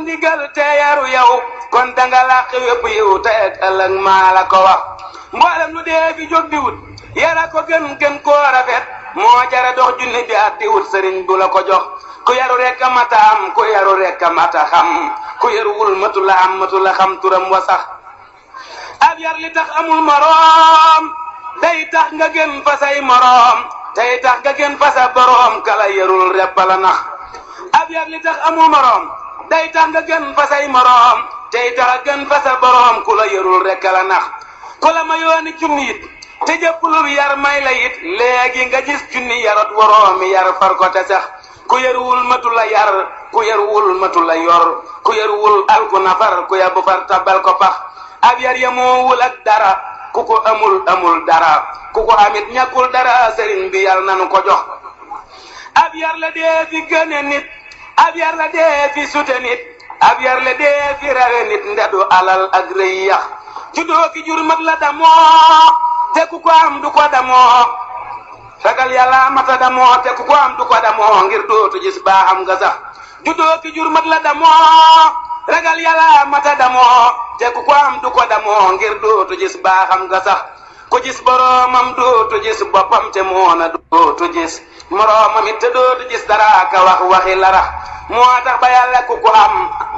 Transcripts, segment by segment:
ndigal te yaru yow kon danga làq wépp yiw te ak ëllëg maa la ko wax mboolem lu dee fi jóg di wut yara ko gën koo rafet moo jara dox junni bi at di wut sëriñ bu la ko jox ku yaru rek a mata am ku yaru rek a mata xam ku yaruwul matu la am matu la xam turam wa sax ab yar li tax amul moroom day tax nga gën fa say moroom day tax nga gën fa sa boroom kala yarul repp la nax ab yar li tax amul moroom day tax nga gën fa say moroom day tax gën fa sa boroom ku la yarul rek la nax ku la ma yooni junni it te jëppulub yar may la it léegi nga gis junni yarot woroomi yar far ko te sax ku yaruwul matu la yar ku yaruwul matu la yor ku yaruwul alku nafar ku yabu far tabal ko pax ab yar yamoowul ak dara ku ko amul dara ku ko amit ñàkkul dara sëriñ bi yàlla nanu ko jox ab yar la dee fi gëne nit ab yar la dee fi sute nit ab yar la dee fi rawe nit ndedu alal ak rëy yax juddoo ki jur mat la damoo te ku ko am du ko damoo ragal yàlla mata damoo te ku ko am du ko damoo ngir dootu gis baaxam nga sax juddoo ki jur mat la damoo ragal yàlla mata damoo te ku ko am du ko damoo ngir dootu gis baaxam nga sax ku gis boroomam dootu gis boppam te moona dootu gis moroomam it te dootu gis dara ka wax waxi larax moo tax ba yàlla ku ko am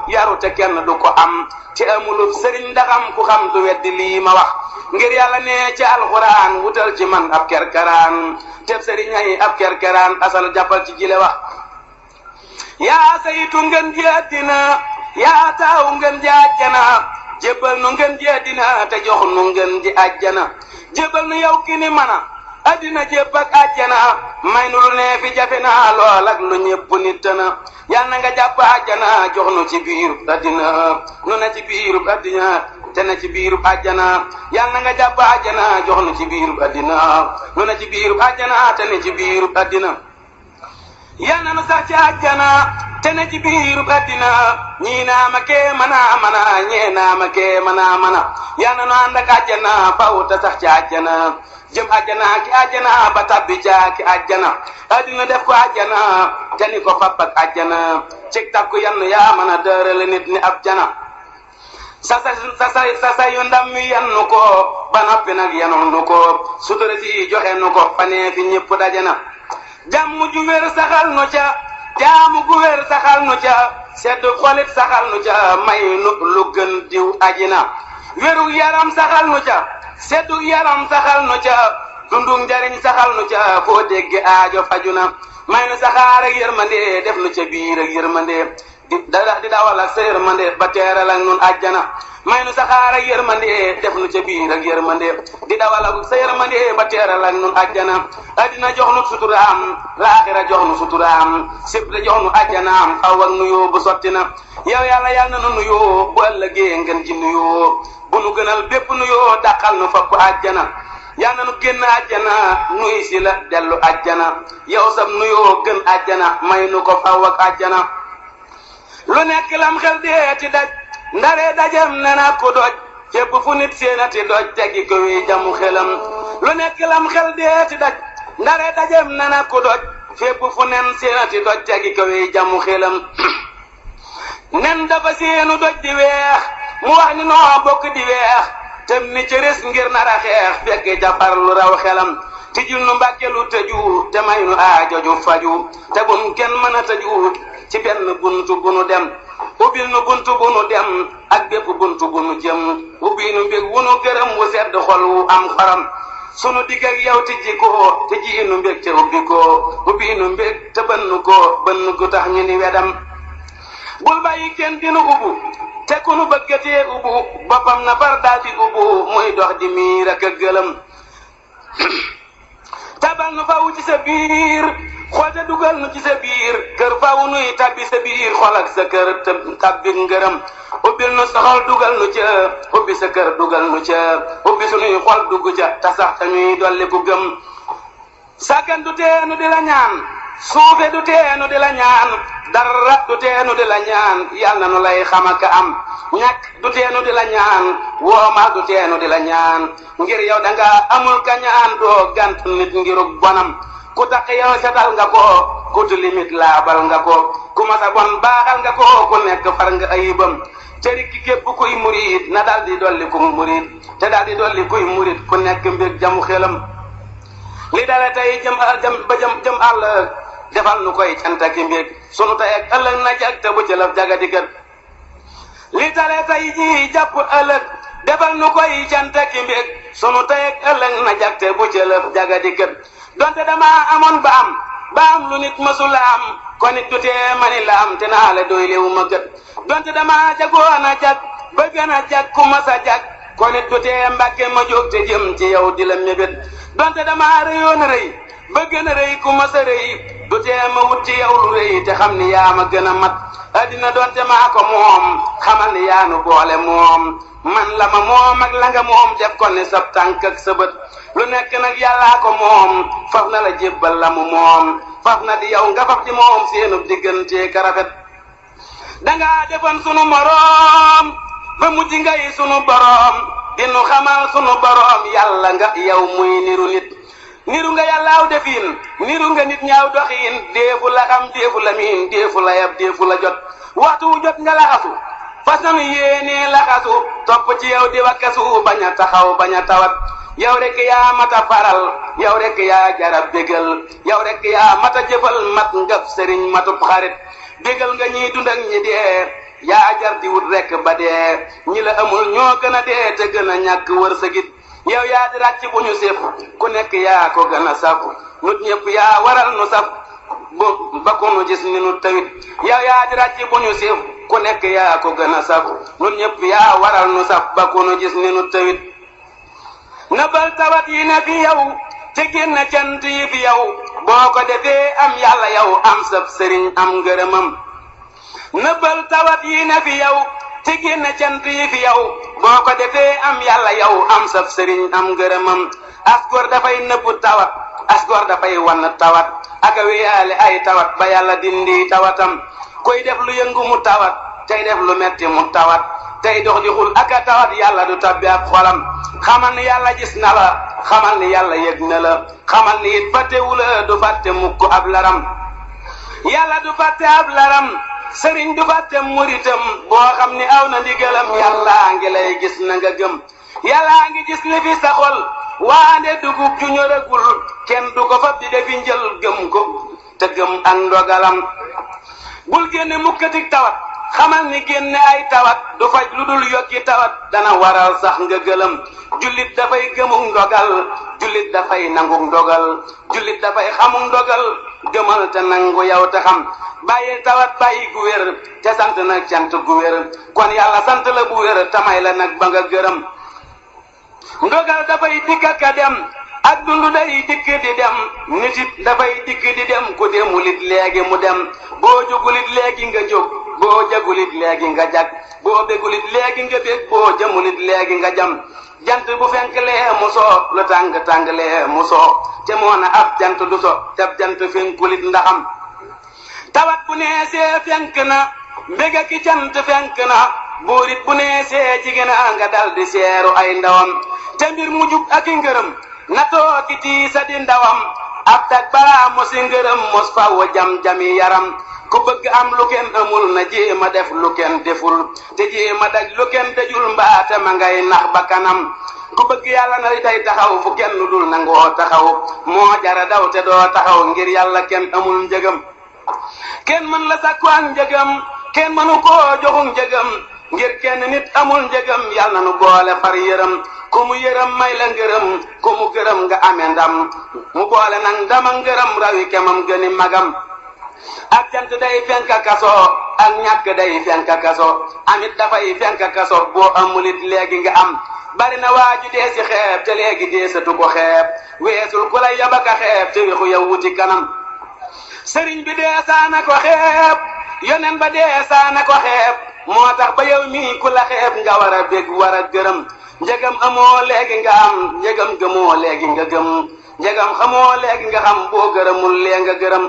yaru te kenn du ko am ci amulub sëriñ ndaxam ku xam du weddi lii ma wax ngir yàlla ne ci alxuraan wutal ci man ab kerkeraan teb sëriñ ay ab kerkeraan asal jàppal ci jile wax yaa saytu ngeen ji àddina yaa taaw ngeen ji àjjana jébbal nu ngeen ji àddina te jox nu ngeen ji àjjana jébbal nu yow ki ni mana àddina jébb ak àjjana may nu lu ne fi jafe na lool ak lu ñépp nit na yal na nga jàpp àjjana jox nu ci biirub àddina nu ne ci biirub àddina te ne ci biirub àjjana yal na nga jàpp àjjana jox nu ci biirub àddina nu ne ci biirub àjjana te ne ci biirub àddina yal na nu sax ci àjjana te ne ci biirub àddina ñii naa ma kee mana ñee naa ma kee mana yal na nu ànd ak àjjana faw te sax ci àjjana jëm àjjana ki àjjana ba tabbi ca ki àjjana àddina def ko àjjana te ni ko fapp ak àjjana cig takku yann yaa mën a dërale nit ni ab jana sa yu ndam mi yannu ko ba noppi nag yanunu ko sutura si joxe nu ko fanee fi ñëpp dajana jàmm ju wér saxal nu ca jaamu gu wér saxal nu ca sedd xolit saxal nu ca may nu lu gën diw ajina wéru yaram saxal nu ca seddu yaram saxal nu ca dundu njariñ saxal nu ca foo dégg aajo faju na may nu saxaar ak yërmande def nu ca biir ak yërmande di dawal ak sa yërmande ba teeral ak nun àjjana may nu saxaar ak yërmande def nu ca biir ak yërmande di dawal ak sa yërmande ba teeral ak nun àjjana addina jox nu suturaam laaxira jox nu suturaam sible jox nu àjjanaam xaw ak nuyoo bu sotti na yow yàlla yàlla na nu nuyoo bu ëllëgee ngeen ji nuyoo bu nu gënal bépp nuyoo dàqal nu fopp àjjana yal na nu génn àjjana nuy si la dellu àjjana yow sam nuyoo gën àjjana may nu ko faw ak àjjana lu nekk lam xel dee ti daj ndare dajem ne na ku doj fépp fu nit seenati doj teggi ko wi jamu xelam lu nekk lam xel dee ti daj ndare dajem ne na ku doj fépp fu nen seenati doj teggi ko wi jamu xelam nen dafa seenu doj di weex mu wax ni noo bokk di weex tem ni cëris ngir nar a xeex fekk jafar lu raw xelam tijjul nu mbàkke lu tëju te may nu aajo ju faju te bun kenn mën a tëju ci benn buntu bu nu dem ubbil nu buntu bu nu dem ak bépp buntu bu nu jëm ubbi nu mbég wu nu gërëm wu sedd xol wu am xoram sunu digg ak yow tijji ko tijji nu mbég te ubbi ko ubbi nu mbég te bënn ko bënn gu tax ñu ni wedam bul bàyyi kenn dinu ubbu te ku nu bëggatee ubbu boppam na far daal di ubbu muy dox di miir ak a gëlëm tabal nu faw ci sa biir xool te dugal nu ci sa biir kër faw nuy tabbi sa biir xol ak sa kër te tabbi ngërëm ubbil nu sa xol dugal nu ca ubbi sa kër dugal nu ca ubbi sunuy xol dugg ca te sax te ñuy dolli ku gëm sàggan du teenu di la ñaan suufe du teenu di la ñaan dara du teenu di la ñaan yal na nu lay xamaka am ñàkk du teenu di la ñaan woomal du teenu di la ñaan ngir yow danga amul ka ñaan doo gant nit ngirug bonam ku taq yow setal nga ko ku tilimit laabal nga ko ku masa bon baaxal nga ko ku nekk far nga ayibam cëri ki képp kuy murit na daal di dolli ku murit te daal di dolli kuy murit ku nekk mbir jamu xelam li dale tey jëm àll defal nu koy cantaki mbir sunu tey ak ëllëg na jag te bu ci laf jagati kër li dale tey ji jàpp ëllëg defal nu koy cantaki mbir sunu tey ak ëllëg na jag te bu ci laf jagati kër donte dama amoon ba am lu nit mësula am kon nit du tee mani la am te naa la doy léewu ma gët donte dama jagoon a jag ba gën a jag ku mas a jag kon nit du tee mbàkke ma jóg te jëm ci yow di la mébét donte dama rëyoon a rëy ba gën a rëy ku mas a rëy du tee ma wut ci yow lu rëy te xam ni yaa ma gën a mat addina donte maa ko moom xamal ni yaa nu boole moom man la ma moom ak la nga moom def ko ni sab tànk ak sa bët lu nekk nag yàllaa ko moom faf na la jébbal la mu moom faf na di yow nga faf di moom seenu diggante ka rafet dangaa defoon sunu moroom ba mujj ngay sunu boroom dinu xamal sunu boroom yàlla nga yow muy niru nit niru nga yàllaaw defin niru nga nit ñaaw doxiin déefu la xam déefu la miin déefu la yab déefu la jot waxtu jot nga laxasu fas nanu yéenee laxasu topp ci yow di wakkasu bañ a taxaw bañ a tawat yow rek yaa mata faral yow rek yaa jarab bégal yow rek yaa mata jëfal mat ngab sëriñ matub xarit bégal nga ñiy dund ak ñi dee yaa jar di wut rek ba dee ñi la amul ñoo gën a dee te gën a ñàkk wërsëgit yow yaa di ràcc bu ñu séf ku nekk yaa ko gën a saf nut ñëpp yaa waral nu saf ba ku nu gis ni nu tawit yow yaa di ràcc bu ñu séf ku nekk yaa ko gën a saf nut ñëpp yaa waral nu saf ba ku nu gis ni nu tawit nëbbal tawat yi ne fi yow te génn cant yi fi yow boo ko defee am yàlla yow am sab sëriñ am ngërëmam nëbbal tawat yi ne fi yow te génn cant yi fi yow boo ko defee am yàlla yow am sab sëriñ am ngërëmam asgor dafay nëbbu tawat asgor dafay wan tawat ak a wéyaale ay tawat ba yàlla dindi tawatam koy def lu yëngu mu tawat tey def lu metti mu tawat tey dox di xul ak a tawat yàlla du tabbi ab xolam xamal ni yàlla gis na la xamal ni yàlla yëg na la xamal ni it fàttewu la du fàtte mukk ab laram yàlla du fàtte ab laram sëriñ du fàtte muritam boo xam ni aw na ndigalam yàllaa ngi lay gis na nga gëm yàllaa ngi gis li fi sa xol waande dugub ju ñoragul kenn du ko fab di defi njël gëm ko te gëm ak ndogalam bul génne mukkatik tawat xamal ni génne ay tawat du faj lu dul yokki tawat dana waral sax nga gëlëm jullit dafay gëmug ndogal jullit dafay nangug ndogal jullit dafay xamug ndogal gëmal te nangu yow te xam bàyyi tawat bàyyi gu wér te sant nag cant gu wér kon yàlla sant la bu wér tamay la nag ba nga gërëm ndogal dafay dikk ak a dem ak dund day dikk di dem nit it dafay dikk di dem ku demulit léegi mu dem boo jógulit léegi nga jóg boo jagulit léegi nga jag boo bégulit léegi nga bég boo jëmulit léegi nga jam jant bu fenk lee mu soo lu tàng lee mu soo te moo na ab jant du so te ab jant fenkulit ndaxam tawat bu neesee fenk na mbéga ki cant fenk na buurit bu neesee jigéen a nga dal di seeru ay ndawam te mbir mu jub ak i ngërëm na tooki tiisa di ndawam ab tag balaa mosi ngërëm mos faw jam-jami yaram ku bëgg am lu kenn amul na jéema def lu kenn deful te jéema daj lu kenn dajul mbaate ma ngay nax ba kanam ku bëgg yàlla na li tay taxaw fu kenn dul nangoo taxaw moo jara daw te doo taxaw ngir yàlla kenn amul njëgam kenn mën la sakku ak njëgam kenn mënu koo joxu njëgam ngir kenn nit amul njëgam yàlla na nu boole far yërëm ku mu yërëm may la ngërëm ku mu gërëm nga amee ndam mu boole nag ndama ngërëm rawi kemam gëni magam ak cant day fenk kaso ak ñàkk day fenk kaso amit dafay fenk kaso boo amulit léegi nga am bari na waaju dee si xeeb te léegi dee satu ko xeeb weesul ku lay yabaka xeeb te wexu yow wuti kanam sëriñ bi dee saana ko xeeb yonen ba dee saana ko xeeb moo tax ba yow mii ku la xeeb nga war a bég war a gërëm njëgam amoo léegi nga am njëgam gëmoo léegi nga gëm njëgam xamoo léegi nga xam boo gërëmul lee nga gërëm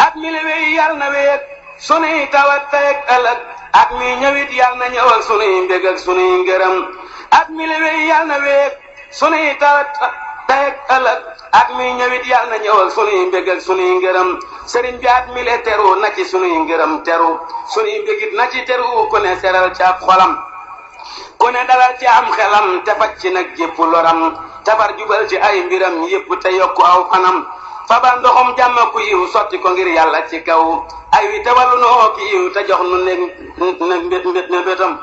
at mi li wéy yàlla na wéeg sunuy tawat tey ak ëllëg at mi ñëwit yàlla na ñëw ak sunuy mbég ak sunuy ngërëm at mi li wéy yàlla na wéeg sunuy tawat tey ak ëllëg at mi ñëwit yàlla na ñëwal sunuy mbég ak sunuy ngërëm sëriñ bi at mi le teru na ci sunuy ngërëm teru sunuy mbégit na ci teru ku ne seral ci ab xolam ku ne dalal ci am xelam te faj ci nag jépp loram tafar jubal ci ay mbiram yépp te yokku aw fanam fabal ndoxum jàmm ku yiw sotti ko ngir yàlla ci kaw ay wi te wallu noo ki yiw te jox nu ne mbétam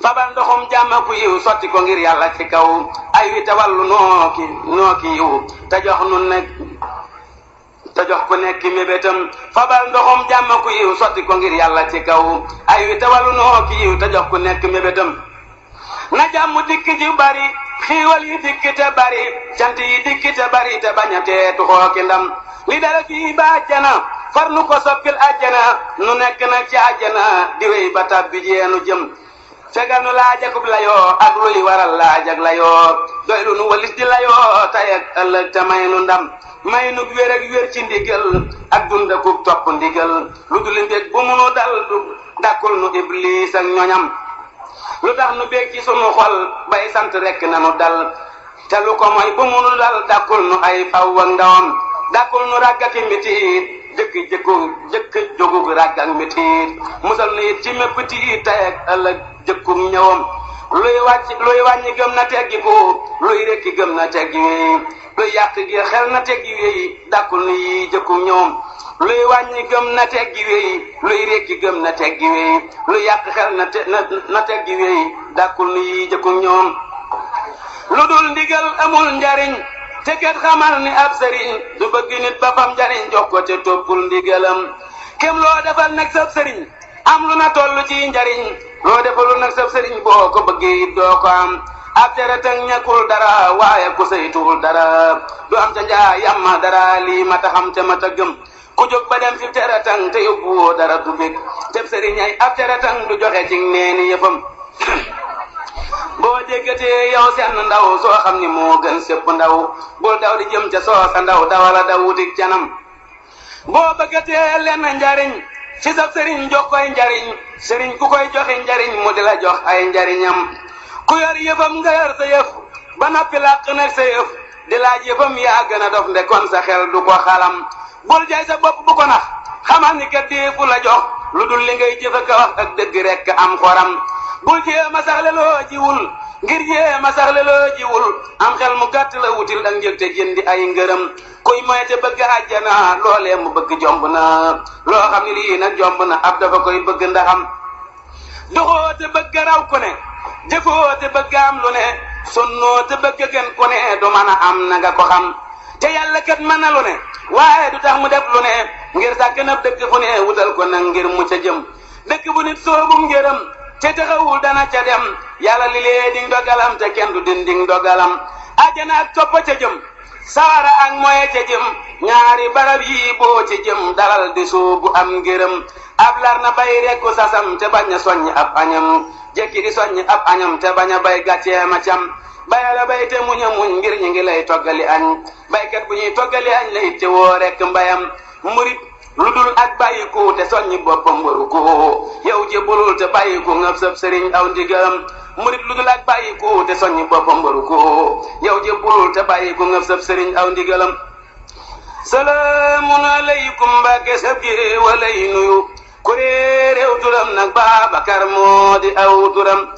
fabal ndoxum jàmm ku yiw sotti ko ngir yàlla ci kaw ay wi te wallu noo ki yiw te jox nu ne te jox ku nekk mébétam fabal ndoxum jàmm ku yiw sotti ko ngir yàlla ci kaw ay wi te wallu noo ki yiw te jox ku nekk mébétam na jàmm dikk ci bari xiiwal yi dikk te bari cant yi dikk te bari te bañ a teetu xooki ndam li dara fii ba àjjana far nu ko soppil àjjana nu nekk nag ci àjjana di wéy ba tàbbi jeenu jëm fegal nu laajagub layoo ak luy waral laajag layoo doy lu nu walis di layoo tay ak ëllëg te may nu ndam may nu wér ak wér ci ndigal ak dundakub topp ndigal lu dul mbég bu munu dal du dakkul nu iblis ak ñoñam lu tax nu bég ci sunu xol bay sant rekk nanu dal te lu ko mooy bu munu dal dakkul nu ay faw ak ndawam dakkul nu ràggaki mitiit jëkk jógug ràgg ak mitiit musal nu it ci mépp tiit tey ak ëllëg jëkkum ñëwam luy wàññi gëm na teggi ko luy rekki gëm na teggi wéy luy yàq gi xel na teggi wéy dakkul nu yi jëkkum ñëwam luy wàññi gëm na teggi wéy luy rekki gëm na teggi wéy luy yàq xel na teggi wéy dakkul nu yi jëkkum ñëwam lu dul ndigal amul njariñ te kat xamal ni ab sëriñ du bëgg nit ba fam njariñ jox ko te toppul ndigalam kem loo defal nag sab sëriñ am lu na toll ci njariñ loo defalul nag sab sëriñ boo ko bëggee it doo ko am ab tere tëng ñàkkul dara waaye ku saytuwul dara du am ca njaa yamma dara lii mata xam te mata gëm ku jóg ba dem fi tere tëng te yóbbuwoo dara du bég teb sëriñ ay ab tere tëng du joxe ci neeni yëfam boo déggatee yow seen ndaw soo xam ni moo gën sépp ndaw bul daw di jëm ca soosa ndaw dawala daw wutik canam boo bëggatee lenn njariñ ci sa sëriñ jox koy njariñ sëriñ ku koy joxe njariñ mu di la jox ay njariñam ku yor yëfam nga yor sa yëf ba noppi làq nag sa yëf di laaj yëfam yaa gën a dof ndekon sa xel du ko xalam bul jaay sa bopp bu ko nax xamal ni kat déefu la jox lu dul li ngay jëf ak wax ak dëgg rekk am xoram bul jéema saxle loo jiwul ngir jéema saxle loo jiwul am xel mu gàtt la wutil ak njëg te jëndi ay ngërëm kuy moy te bëgg àjjana loolee mu bëgg jomb na loo xam ne lii nag jomb na ab dafa koy bëgg ndaxam doxoo te bëgg raw ku ne jëfoo te bëgg am lu ne sonnoo te bëgg gën ku ne du mën a am na nga ko xam te yàlla kat mën na lu ne waaye du tax mu def lu ne ngir sàkk na dëkk fu ne wutal ko nag ngir mu ca jëm dëkk bu nit soobu ngërëm te taxawul dana ca dem yàlla li lee ding dogalam te kenn du dinding dogalam àjjana ak toppa ca jëm sawara ak moye ca jëm ñaari barab yii boo ci jëm dalal di soobu am ngërëm ab lar na bay rekku sasam te bañ a soññ ab añam jekki di soññ ab añam te bañ a bay gàccee ma cam bayala bay te muñ a muñ ngir ñi ngi lay toggali añ baykat bu ñuy toggali añ la it te woo rekk mbayam murit lu dul ak bàyyiku te soññi boppam waru ko yow jébbalul te bàyyiku ngab sab sëriñ aw ndigalam murit lu dul ak bàyyiku te soññi boppam waru ko yow jébbalul te bàyyiku ngab sab sëriñ aw ndigalam salaamun aleykum mbàkke sab gi walay nuyu ku réeréew turam nag Baabakar moo di aw turam